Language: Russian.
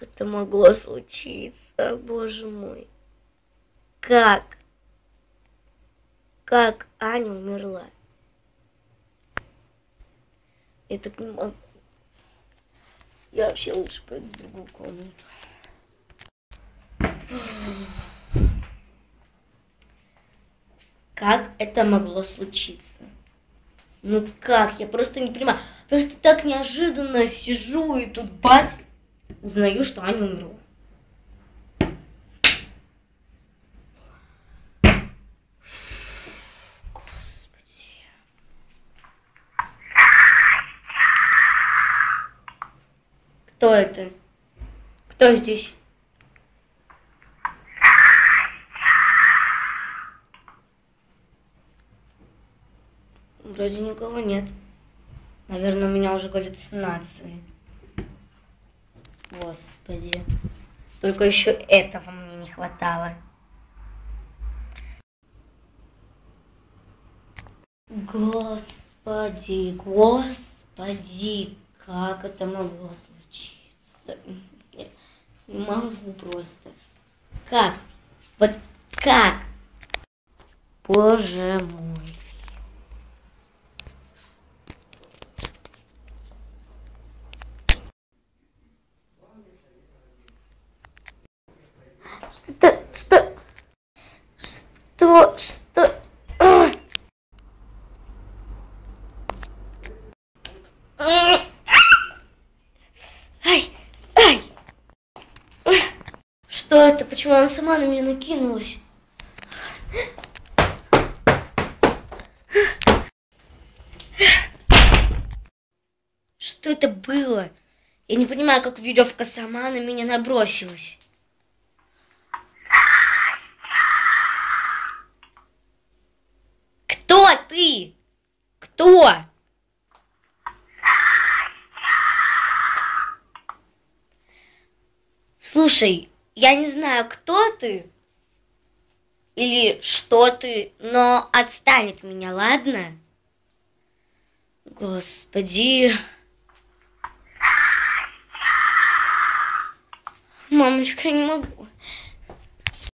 Как это могло случиться, боже мой? Как? Как Аня умерла? Я так не могу. Я вообще лучше пойду в другую комнату. Как это могло случиться? Ну как? Я просто не понимаю. Просто так неожиданно сижу и тут бац, узнаю, что Аня умерла. Господи. Кто это? Кто здесь? Вроде никого нет. Наверное, у меня уже галлюцинации. Господи. Только еще этого мне не хватало. Господи, господи, как это могло случиться? Я не могу просто. Как? Вот как? Боже мой. Что? Ай! Что это? Почему она сама на меня накинулась? Что это было? Я не понимаю, как веревка сама на меня набросилась. Кто ты? Кто? Слушай, я не знаю, кто ты или что ты, но отстань от меня, ладно? Господи. Мамочка, я не могу.